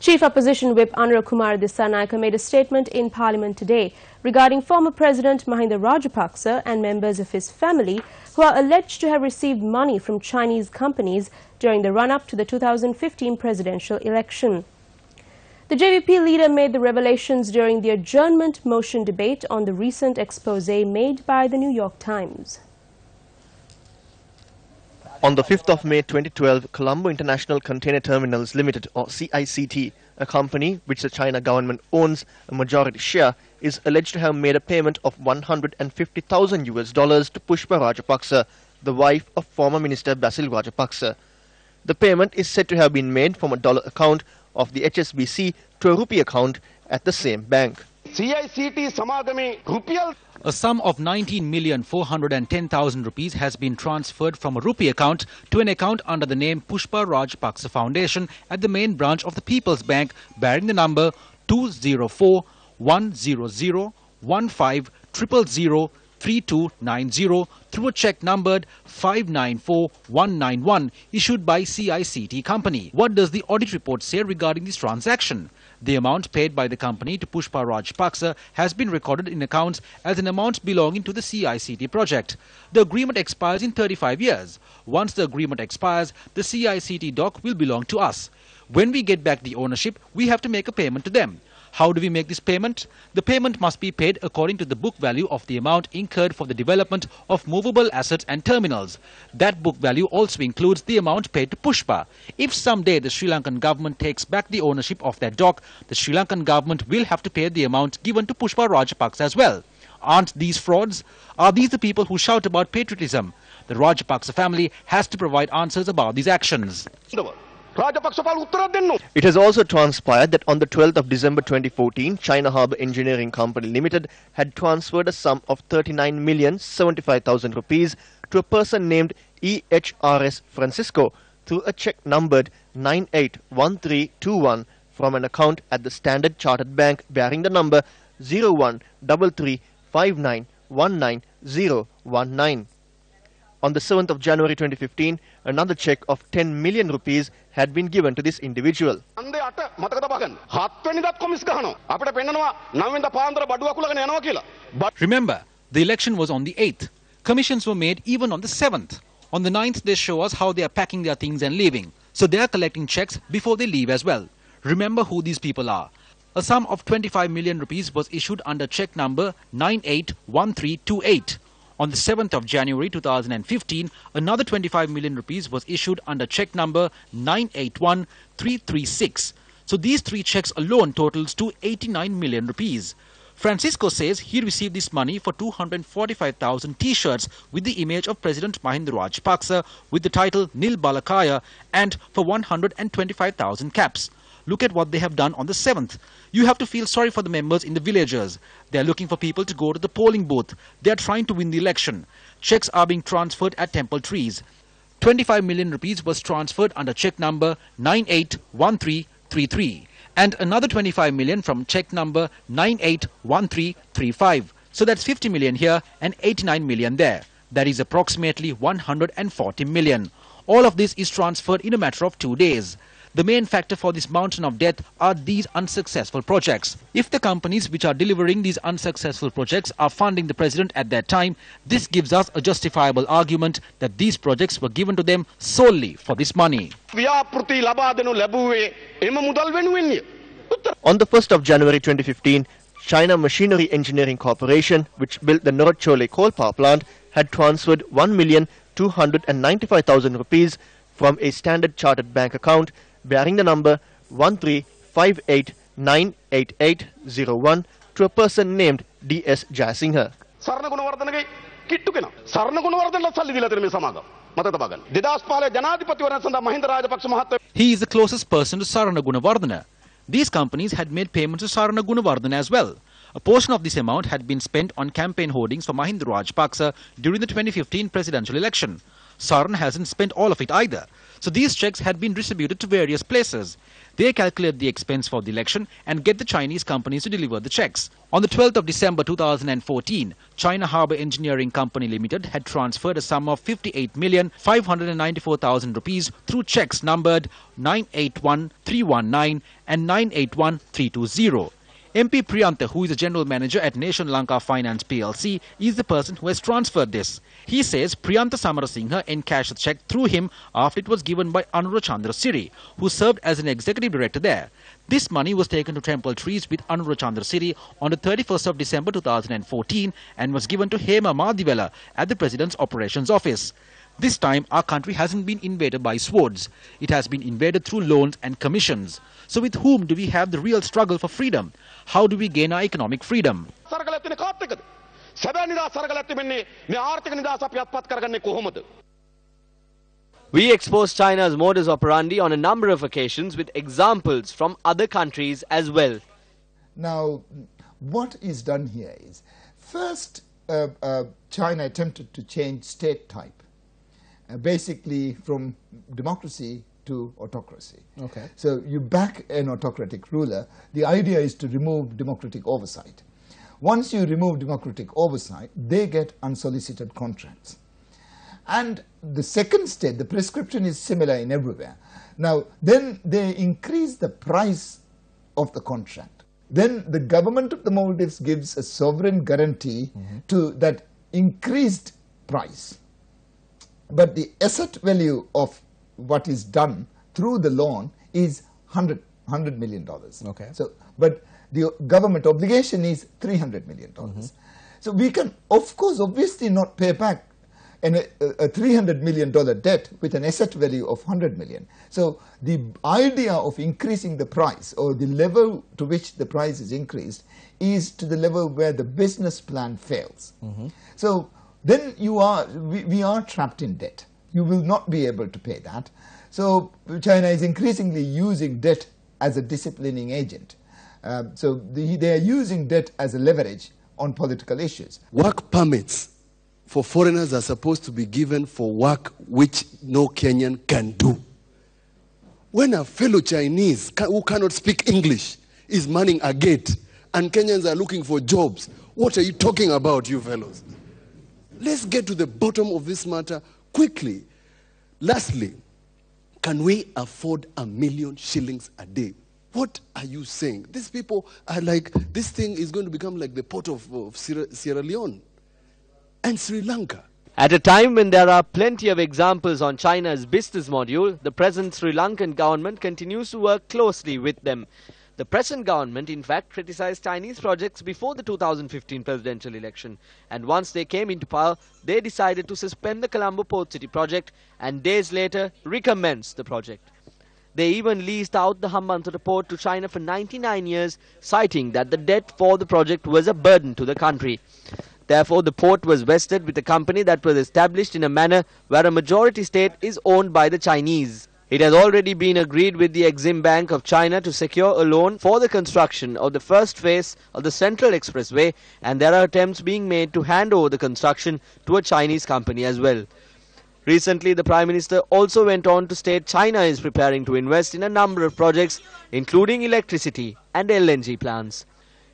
Chief Opposition Whip Anura Kumar Dissanayake made a statement in Parliament today regarding former President Mahinda Rajapaksa and members of his family who are alleged to have received money from Chinese companies during the run-up to the 2015 presidential election. The JVP leader made the revelations during the adjournment motion debate on the recent exposé made by the New York Times. On the 5th of May 2012, Colombo International Container Terminals Limited, or CICT, a company which the China government owns a majority share, is alleged to have made a payment of $150,000 to Pushpa Rajapaksa, the wife of former Minister Basil Rajapaksa. The payment is said to have been made from a dollar account of the HSBC to a rupee account at the same bank. A sum of 19,410,000 rupees has been transferred from a rupee account to an account under the name Pushpa Rajapaksa Foundation at the main branch of the People's Bank, bearing the number 204-100-1500-3290 through a cheque numbered 594191 issued by CICT Company. What does the audit report say regarding this transaction? The amount paid by the company to Pushpa Rajapaksa has been recorded in accounts as an amount belonging to the CICT project. The agreement expires in 35 years. Once the agreement expires, the CICT dock will belong to us. When we get back the ownership, we have to make a payment to them. How do we make this payment? The payment must be paid according to the book value of the amount incurred for the development of movable assets and terminals. That book value also includes the amount paid to Pushpa. If someday the Sri Lankan government takes back the ownership of that dock, the Sri Lankan government will have to pay the amount given to Pushpa Rajapaksa as well. Aren't these frauds? Are these the people who shout about patriotism? The Rajapaksa family has to provide answers about these actions. It has also transpired that on the 12th of December 2014, China Harbour Engineering Company Limited had transferred a sum of 39,075,000 rupees to a person named EHRS Francisco through a cheque numbered 981321 from an account at the Standard Chartered Bank bearing the number 0133591919. On the 7th of January 2015, another cheque of 10 million rupees had been given to this individual. Remember, the election was on the 8th. Commissions were made even on the 7th. On the 9th, they show us how they are packing their things and leaving. So they are collecting checks before they leave as well. Remember who these people are. A sum of 25 million rupees was issued under cheque number 981328. On the 7th of January 2015, another 25 million rupees was issued under cheque number 981336. So these three checks alone totals to 89 million rupees. Francisco says he received this money for 245,000 t-shirts with the image of President Mahinda Rajapaksa with the title Nil Balakaya and for 125,000 caps. Look at what they have done on the 7th. You have to feel sorry for the members in the villages. They are looking for people to go to the polling booth. They are trying to win the election. Checks are being transferred at temple trees. 25 million rupees was transferred under cheque number 981333 and another 25 million from cheque number 981335. So that's 50 million here and 89 million there. That is approximately 140 million. All of this is transferred in a matter of 2 days. The main factor for this mountain of debt are these unsuccessful projects. If the companies which are delivering these unsuccessful projects are funding the president at that time, this gives us a justifiable argument that these projects were given to them solely for this money. On the 1st of January 2015, China Machinery Engineering Corporation, which built the Norachole coal power plant, had transferred 1,295,000 rupees from a Standard Chartered Bank account bearing the number 135898801 to a person named D.S. Jayasinghe. He is the closest person to Sarana Gunawardena. These companies had made payments to Sarana Gunawardena as well. A portion of this amount had been spent on campaign hoardings for Mahinda Rajapaksa during the 2015 presidential election. Saran hasn't spent all of it either. So these checks had been distributed to various places. They calculate the expense for the election and get the Chinese companies to deliver the checks. On the 12th of December 2014, China Harbour Engineering Company Limited had transferred a sum of 58,594,000 rupees through checks numbered 981319 and 981320. MP Priyantha, who is the general manager at Lanka Finance PLC, is the person who has transferred this. He says Priyantha Samarasinghe encashed the cheque through him after it was given by Anura Chandra Siri, who served as an executive director there. This money was taken to Temple Trees with Anura Chandra Siri on the 31st of December 2014 and was given to Hema Madivela at the President's Operations Office. This time, our country hasn't been invaded by swords. It has been invaded through loans and commissions. So with whom do we have the real struggle for freedom? How do we gain our economic freedom? We exposed China's modus operandi on a number of occasions with examples from other countries as well. Now, what is done here is, first, China attempted to change state type, basically from democracy to autocracy. Okay. So you back an autocratic ruler. The idea is to remove democratic oversight. Once you remove democratic oversight, they get unsolicited contracts. And the second stage, the prescription is similar in everywhere. Now, then they increase the price of the contract. Then the government of the Maldives gives a sovereign guarantee to that increased price. But the asset value of what is done through the loan is $100 million. Okay. So, but the government obligation is $300 million. So we can, of course, obviously not pay back a $300 million debt with an asset value of $100 million. So the idea of increasing the price, or the level to which the price is increased, is to the level where the business plan fails. So then we are trapped in debt. You will not be able to pay that. So China is increasingly using debt as a disciplining agent. So they are using debt as a leverage on political issues. Work permits for foreigners are supposed to be given for work which no Kenyan can do. When a fellow Chinese who cannot speak English is manning a gate and Kenyans are looking for jobs, what are you talking about, you fellows? Let's get to the bottom of this matter quickly. Lastly, can we afford 1 million shillings a day? What are you saying? These people are like, this thing is going to become like the port of Sierra Leone and Sri Lanka. At a time when there are plenty of examples on China's business module, the present Sri Lankan government continues to work closely with them. The present government, in fact, criticized Chinese projects before the 2015 presidential election. And once they came into power, they decided to suspend the Colombo Port City project and days later recommence the project. They even leased out the Hambantota port to China for 99 years, citing that the debt for the project was a burden to the country. Therefore, the port was vested with a company that was established in a manner where a majority stake is owned by the Chinese. It has already been agreed with the Exim Bank of China to secure a loan for the construction of the first phase of the Central Expressway, and there are attempts being made to hand over the construction to a Chinese company as well. Recently, the Prime Minister also went on to state China is preparing to invest in a number of projects, including electricity and LNG plants.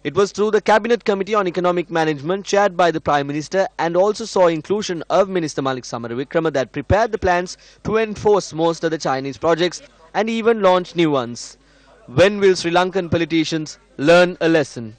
It was through the Cabinet Committee on Economic Management chaired by the Prime Minister and also saw inclusion of Minister Malik Samaravikrama that prepared the plans to enforce most of the Chinese projects and even launch new ones. When will Sri Lankan politicians learn a lesson?